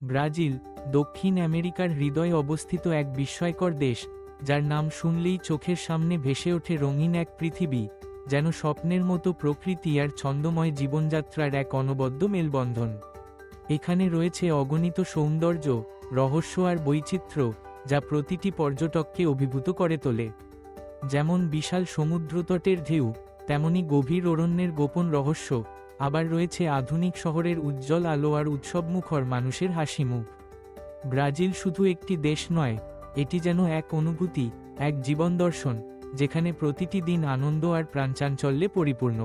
Brazil দক্ষিণ আমেরিকার হৃদয়ে অবস্থিত এক বিস্ময়কর দেশ, যার নাম শুনলেই চোখের সামনে ভেসে ওঠে রঙিন এক পৃথিবী, যেন স্বপ্নের মতো প্রকৃতি আর ছন্দময় জীবনযাত্রার এক অনবদ্য মেলবন্ধন। এখানে রয়েছে অগণিত সৌন্দর্য, রহস্য আর বৈচিত্র্য, যা প্রতিটি পর্যটককে অভিভূত করে তোলে। যেমন বিশাল সমুদ্রতটের ঢেউ, তেমনি গভীর অরণ্যের গোপন রহস্য, আবার রয়েছে আধুনিক শহরের উজ্জ্বল আলো আর উৎসবমুখর মানুষের হাসিমুখ। ব্রাজিল শুধু একটি দেশ নয়, এটি যেন এক অনুভূতি, এক জীবন দর্শন, যেখানে প্রতিটি দিন আনন্দ আর প্রাণচাঞ্চল্যে পরিপূর্ণ।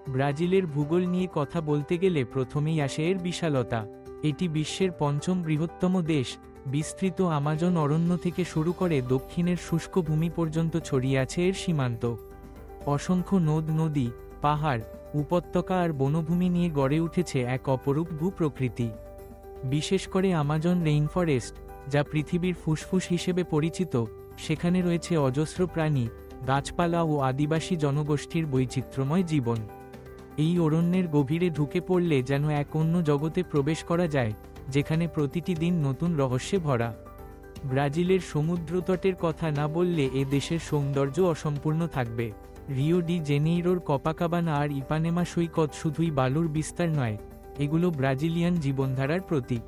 ব্রাজিলের ভূগোল নিয়ে কথা বলতে গেলে প্রথমেই আসে এর বিশালতা। এটি বিশ্বের পঞ্চম বৃহত্তম দেশ, বিস্তৃত আমাজন অরণ্য থেকে শুরু করে দক্ষিণের শুষ্ক ভূমি পর্যন্ত ছড়িয়ে আছে এর সীমান্ত। অসংখ্য নদ নদী, পাহাড়, উপত্যকা আর বনভূমি নিয়ে গড়ে উঠেছে এক অপরূপ ভূপ্রকৃতি। বিশেষ করে আমাজন রেইনফরেস্ট, যা পৃথিবীর ফুসফুস হিসেবে পরিচিত, সেখানে রয়েছে অজস্র প্রাণী, গাছপালা ও আদিবাসী জনগোষ্ঠীর বৈচিত্র্যময় জীবন। এই অরণ্যের গভীরে ঢুকে পড়লে যেন এক অন্য জগতে প্রবেশ করা যায়, যেখানে প্রতিটি দিন নতুন রহস্যে ভরা। ব্রাজিলের সমুদ্রতটের কথা না বললে এ দেশের সৌন্দর্য অসম্পূর্ণ থাকবে। রিও ডি জেনেইরোর কপাকাবানা আর ইপানেমা সৈকত শুধুই বালুর বিস্তার নয়, এগুলো ব্রাজিলিয়ান জীবনধারার প্রতীক।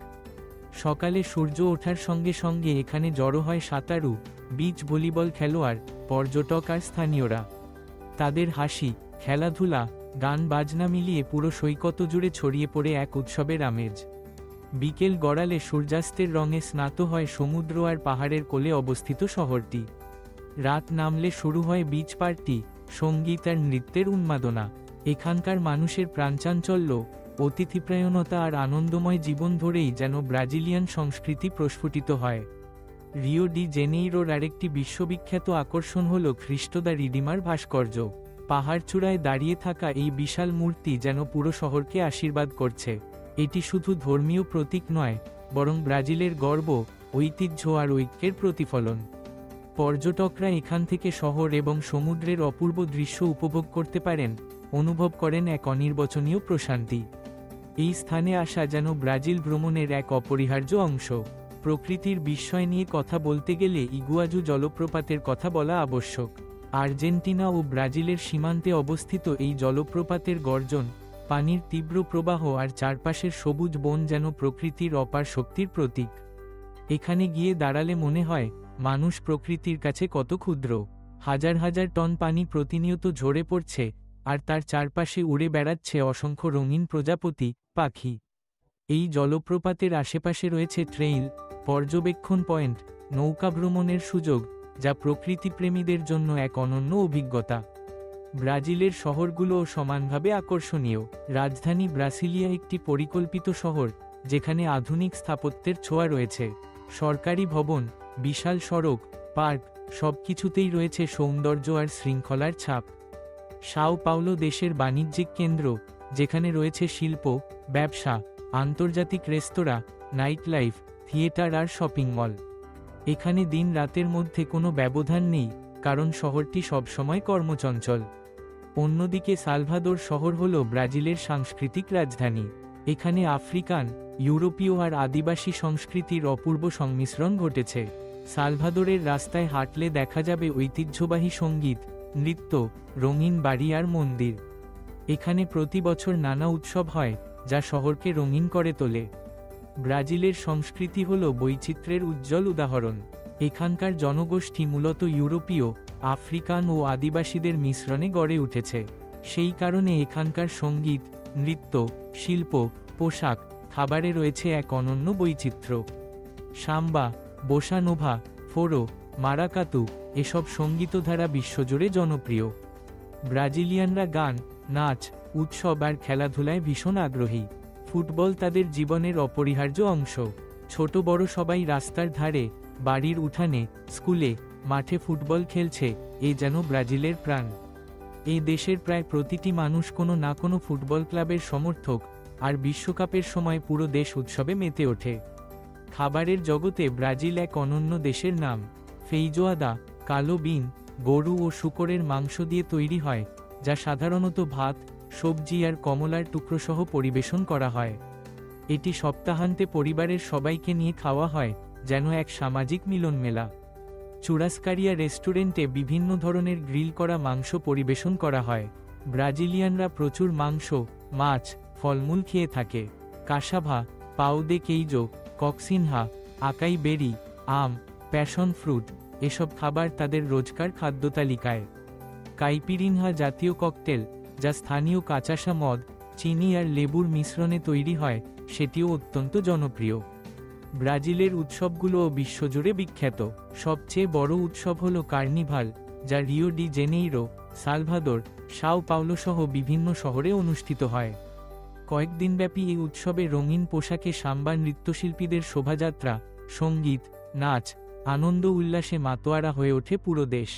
সকালে সূর্য ওঠার সঙ্গে সঙ্গে এখানে জড়ো হয় সাঁতারু, বিচ ভলিবল খেলোয়াড়, পর্যটক আর স্থানীয়রা। তাদের হাসি, খেলাধুলা, গান বাজনা মিলিয়ে পুরো সৈকত জুড়ে ছড়িয়ে পড়ে এক উৎসবের আমেজ। বিকেল গড়ালে সূর্যাস্তের রঙে স্নাত হয় সমুদ্র আর পাহাড়ের কোলে অবস্থিত শহরটি। রাত নামলে শুরু হয় বিচ পার্টি, সঙ্গীত আর নৃত্যের উন্মাদনা। এখানকার মানুষের প্রাণচাঞ্চল্য, অতিথিপ্রায়ণতা আর আনন্দময় জীবন ধরেই যেন ব্রাজিলিয়ান সংস্কৃতি প্রস্ফুটিত হয়। রিও ডি জেনেইরোর আরেকটি বিশ্ববিখ্যাত আকর্ষণ হল খ্রিস্টো দ্য রিডিমার ভাস্কর্য। পাহাড়চূড়ায় দাঁড়িয়ে থাকা এই বিশাল মূর্তি যেন পুরো শহরকে আশীর্বাদ করছে। এটি শুধু ধর্মীয় প্রতীক নয়, বরং ব্রাজিলের গর্ব, ঐতিহ্য আর ঐক্যের প্রতিফলন। পর্যটকরা এখান থেকে শহর এবং সমুদ্রের অপূর্ব দৃশ্য উপভোগ করতে পারেন, অনুভব করেন এক অনির্বচনীয় প্রশান্তি। এই স্থানে আসা যেন ব্রাজিল ভ্রমণের এক অপরিহার্য অংশ। প্রকৃতির বিস্ময় নিয়ে কথা বলতে গেলে ইগুয়াজু জলপ্রপাতের কথা বলা আবশ্যক। আর্জেন্টিনা ও ব্রাজিলের সীমান্তে অবস্থিত এই জলপ্রপাতের গর্জন, পানির তীব্র প্রবাহ আর চারপাশের সবুজ বন যেন প্রকৃতির অপার শক্তির প্রতীক। এখানে গিয়ে দাঁড়ালে মনে হয়, মানুষ প্রকৃতির কাছে কত ক্ষুদ্র। হাজার হাজার টন পানি প্রতিনিয়ত ঝরে পড়ছে, আর তার চারপাশে উড়ে বেড়াচ্ছে অসংখ্য রঙিন প্রজাপতি, পাখি। এই জলপ্রপাতের আশেপাশে রয়েছে ট্রেইল, পর্যবেক্ষণ পয়েন্ট, নৌকা ভ্রমণের সুযোগ, যা প্রকৃতিপ্রেমীদের জন্য এক অনন্য অভিজ্ঞতা। ব্রাজিলের শহরগুলোও সমানভাবে আকর্ষণীয়। রাজধানী ব্রাসিলিয়া একটি পরিকল্পিত শহর, যেখানে আধুনিক স্থাপত্যের ছোঁয়া রয়েছে। সরকারি ভবন, বিশাল সড়ক, পার্ক, সবকিছুতেই রয়েছে সৌন্দর্য আর শৃঙ্খলার ছাপ। সাও পাওলো দেশের বাণিজ্যিক কেন্দ্র, যেখানে রয়েছে শিল্প, ব্যবসা, আন্তর্জাতিক রেস্তোরাঁ, নাইট লাইফ, থিয়েটার আর শপিং মল। এখানে দিন রাতের মধ্যে কোনো ব্যবধান নেই, কারণ শহরটি সবসময় কর্মচঞ্চল। অন্যদিকে সালভাদোর শহর হল ব্রাজিলের সাংস্কৃতিক রাজধানী। এখানে আফ্রিকান, ইউরোপীয় আর আদিবাসী সংস্কৃতির অপূর্ব সংমিশ্রণ ঘটেছে। সালভাদোরের রাস্তায় হাঁটলে দেখা যাবে ঐতিহ্যবাহী সঙ্গীত, নৃত্য, রঙিন বাড়ি আর মন্দির। এখানে প্রতি বছর নানা উৎসব হয়, যা শহরকে রঙিন করে তোলে। ব্রাজিলের সংস্কৃতি হল বৈচিত্র্যের উজ্জ্বল উদাহরণ। এখানকার জনগোষ্ঠী মূলত ইউরোপীয়, আফ্রিকান ও আদিবাসীদের মিশ্রণে গড়ে উঠেছে। সেই কারণে এখানকার সঙ্গীত, নৃত্য, শিল্প, পোশাক, খাবারে রয়েছে এক অনন্য বৈচিত্র্য। সাম্বা, বোসা নোভা, ফোরো, মারাকাতু এসব সঙ্গীতধারা বিশ্বজুড়ে জনপ্রিয়। ব্রাজিলিয়ানরা গান, নাচ, উৎসব আর খেলাধুলায় ভীষণ আগ্রহী। ফুটবল তাদের জীবনের অপরিহার্য অংশ। ছোট বড় সবাই রাস্তার ধারে, বাড়ির উঠানে, স্কুলে, মাঠে ফুটবল খেলছে, এ যেন ব্রাজিলের প্রাণ। এই দেশের প্রায় প্রতিটি মানুষ কোনো না কোনো ফুটবল ক্লাবের সমর্থক, আর বিশ্বকাপের সময় পুরো দেশ উৎসবে মেতে ওঠে। খাবারের জগতে ব্রাজিল এক অনন্য দেশের নাম। ফেইজোয়াদা, কালো বিন, গরু ও শূকরের মাংস দিয়ে তৈরি হয়, যা সাধারণত ভাত, সবজি আর কমলার টুকরোসহ পরিবেশন করা হয়। এটি সপ্তাহান্তে পরিবারের সবাইকে নিয়ে খাওয়া হয়, যেন এক সামাজিক মিলন মেলা। চুরাস্কারিয়া রেস্টুরেন্টে বিভিন্ন ধরনের গ্রিল করা মাংস পরিবেশন করা হয়। ব্রাজিলিয়ানরা প্রচুর মাংস, মাছ, ফলমূল খেয়ে থাকে। কাসাভা, পাও দে কেইজো, কক্সিনহা, আকাই বেরি, আম, প্যাশন ফ্রুট এসব খাবার তাদের রোজকার খাদ্যতালিকায়। কাইপিরিনহা জাতীয় ককটেল, যা স্থানীয় কাঁচাশা মদ, চিনি আর লেবুর মিশ্রণে তৈরি হয়, সেটিও অত্যন্ত জনপ্রিয়। ব্রাজিলের উৎসবগুলোও বিশ্বজুড়ে বিখ্যাত। সবচেয়ে বড় উৎসব হল কার্নিভাল, যা Rio de Janeiro, Salvador, Sao Paulo সহ বিভিন্ন শহরে অনুষ্ঠিত হয়। কয়েকদিনব্যাপী এই উৎসবে রঙিন পোশাকে সাম্বা নৃত্যশিল্পীদের শোভাযাত্রা, সঙ্গীত, নাচ, আনন্দ উল্লাসে মাতোয়ারা হয়ে ওঠে পুরো দেশ।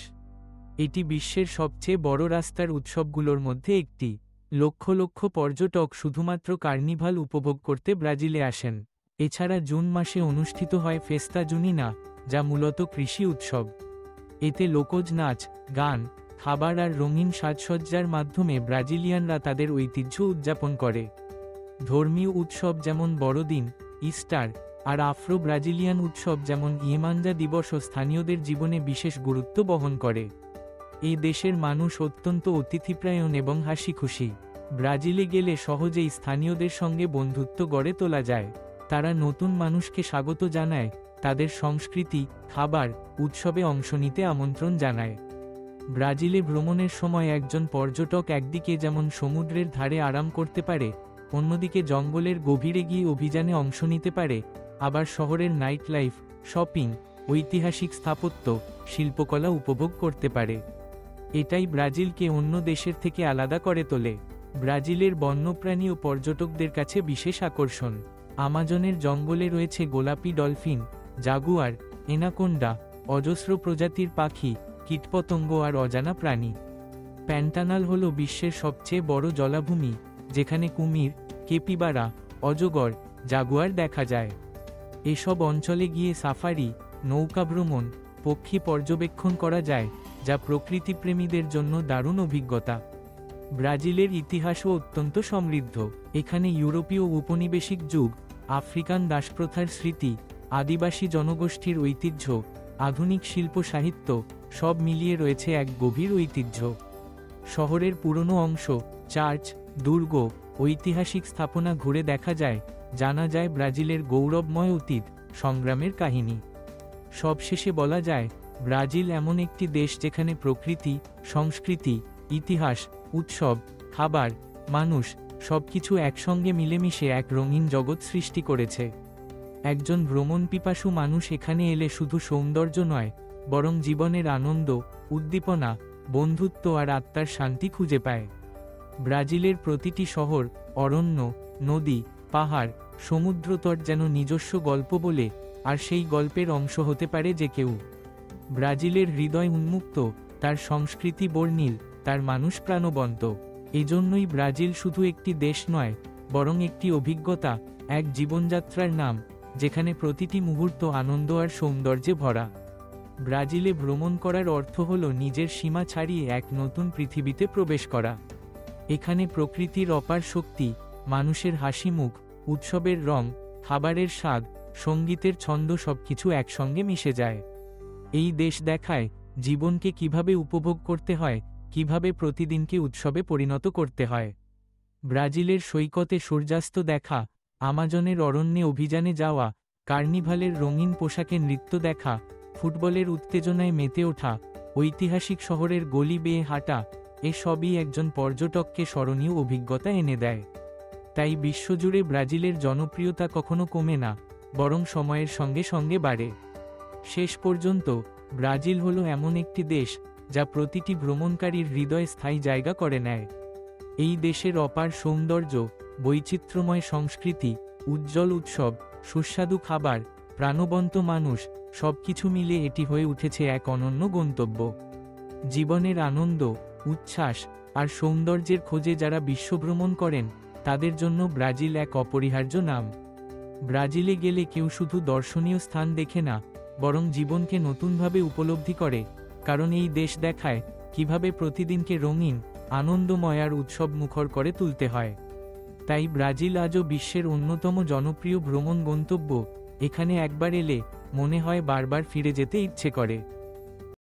এটি বিশ্বের সবচেয়ে বড় রাস্তার উৎসবগুলোর মধ্যে একটি। লক্ষ লক্ষ পর্যটক শুধুমাত্র কার্নিভাল উপভোগ করতে ব্রাজিলে আসেন। এছাড়া জুন মাসে অনুষ্ঠিত হয় ফেস্তা জুনিনা, যা মূলত কৃষি উৎসব। এতে লোকজ নাচ, গান, খাবার আর রঙিন সাজসজ্জার মাধ্যমে ব্রাজিলিয়ানরা তাদের ঐতিহ্য উদযাপন করে। ধর্মীয় উৎসব যেমন বড়দিন, ইস্টার আর আফ্রো ব্রাজিলিয়ান উৎসব যেমন ইয়েমাঞ্জা দিবসও স্থানীয়দের জীবনে বিশেষ গুরুত্ব বহন করে। এই দেশের মানুষ অত্যন্ত অতিথিপ্রায়ণ এবং হাসিখুশি। ব্রাজিলে গেলে সহজেই স্থানীয়দের সঙ্গে বন্ধুত্ব গড়ে তোলা যায়। তারা নতুন মানুষকে স্বাগত জানায়, তাদের সংস্কৃতি, খাবার, উৎসবে অংশ নিতে আমন্ত্রণ জানায়। ব্রাজিলে ভ্রমণের সময় একজন পর্যটক একদিকে যেমন সমুদ্রের ধারে আরাম করতে পারে, অন্যদিকে জঙ্গলের গভীরে গিয়ে অভিযানে অংশ নিতে পারে, আবার শহরের নাইট লাইফ, শপিং, ঐতিহাসিক স্থাপত্য, শিল্পকলা উপভোগ করতে পারে। এটাই ব্রাজিলকে অন্য দেশের থেকে আলাদা করে তোলে। ব্রাজিলের বন্যপ্রাণী ও পর্যটকদের কাছে বিশেষ আকর্ষণ। আমাজনের জঙ্গলে রয়েছে গোলাপি ডলফিন, জাগুয়ার, এনাকোন্ডা, অজস্র প্রজাতির পাখি, কীটপতঙ্গ আর অজানা প্রাণী। প্যান্টানাল হল বিশ্বের সবচেয়ে বড় জলাভূমি, যেখানে কুমির, কেপিবারা, অজগর, জাগুয়ার দেখা যায়। এসব অঞ্চলে গিয়ে সাফারি, নৌকা ভ্রমণ, পক্ষী পর্যবেক্ষণ করা যায়, যা প্রকৃতিপ্রেমীদের জন্য দারুণ অভিজ্ঞতা। ব্রাজিলের ইতিহাসও অত্যন্ত সমৃদ্ধ। এখানে ইউরোপীয় উপনিবেশিক যুগ, আফ্রিকান দাসপ্রথার স্মৃতি, আদিবাসী জনগোষ্ঠীর ঐতিহ্য, আধুনিক শিল্প সাহিত্য সব মিলিয়ে রয়েছে এক গভীর ঐতিহ্য। শহরের পুরনো অংশ, চার্চ, দুর্গ, ঐতিহাসিক স্থাপনা ঘুরে দেখা যায়, জানা যায় ব্রাজিলের গৌরবময় অতীত, সংগ্রামের কাহিনী। সবশেষে বলা যায়, ব্রাজিল এমন একটি দেশ যেখানে প্রকৃতি, সংস্কৃতি, ইতিহাস, উৎসব, খাবার, মানুষ সবকিছু একসঙ্গে মিলেমিশে এক রঙিন জগৎ সৃষ্টি করেছে। একজন ভ্রমণপিপাসু মানুষ এখানে এলে শুধু সৌন্দর্য নয়, বরং জীবনের আনন্দ, উদ্দীপনা, বন্ধুত্ব আর আত্মার শান্তি খুঁজে পায়। ব্রাজিলের প্রতিটি শহর, অরণ্য, নদী, পাহাড়, সমুদ্রতট যেন নিজস্ব গল্প বলে, আর সেই গল্পের অংশ হতে পারে যে কেউ। ব্রাজিলের হৃদয় উন্মুক্ত, তার সংস্কৃতি বর্ণিল, তার মানুষ প্রাণবন্ত। এজন্যই ব্রাজিল শুধু একটি দেশ নয়, বরং একটি অভিজ্ঞতা, এক জীবনযাত্রার নাম, যেখানে প্রতিটি মুহূর্ত আনন্দ আর সৌন্দর্যে ভরা। ব্রাজিলে ভ্রমণ করার অর্থ হল নিজের সীমা ছাড়িয়ে এক নতুন পৃথিবীতে প্রবেশ করা। এখানে প্রকৃতির অপার শক্তি, মানুষের হাসিমুখ, উৎসবের রং, খাবারের স্বাদ, সঙ্গীতের ছন্দ সবকিছু একসঙ্গে মিশে যায়। এই দেশ দেখায় জীবনকে কিভাবে উপভোগ করতে হয়, কিভাবে প্রতিদিনকে উৎসবে পরিণত করতে হয়। ব্রাজিলের সৈকতে সূর্যাস্ত দেখা, আমাজনের অরণ্যে অভিযানে যাওয়া, কার্নিভালের রঙিন পোশাকে নৃত্য দেখা, ফুটবলের উত্তেজনায় মেতে ওঠা, ঐতিহাসিক শহরের গলি বেয়ে হাঁটা, এসবই একজন পর্যটককে স্মরণীয় অভিজ্ঞতা এনে দেয়। তাই বিশ্বজুড়ে ব্রাজিলের জনপ্রিয়তা কখনো কমে না, বরং সময়ের সঙ্গে সঙ্গে বাড়ে। শেষ পর্যন্ত ব্রাজিল হলো এমন একটি দেশ, যা প্রতিটি ভ্রমণকারীর হৃদয়ে স্থায়ী জায়গা করে নেয়। এই দেশের অপার সৌন্দর্য, বৈচিত্র্যময় সংস্কৃতি, উজ্জ্বল উৎসব, সুস্বাদু খাবার, প্রাণবন্ত মানুষ সবকিছু মিলে এটি হয়ে উঠেছে এক অনন্য গন্তব্য। জীবনের আনন্দ, উচ্ছ্বাস আর সৌন্দর্যের খোঁজে যারা বিশ্বভ্রমণ করেন, তাদের জন্য ব্রাজিল এক অপরিহার্য নাম। ব্রাজিলে গেলে কেউ শুধু দর্শনীয় স্থান দেখে না, বরং জীবনকে নতুনভাবে উপলব্ধি করে, কারণ এই দেশ দেখায় কিভাবে প্রতিদিনকে রঙিন, আনন্দময় আর উৎসব মুখর করে তুলতে হয়। তাই ব্রাজিল আজও বিশ্বের অন্যতম জনপ্রিয় ভ্রমণ গন্তব্য। এখানে একবার এলে মনে হয় বারবার ফিরে যেতে ইচ্ছে করে।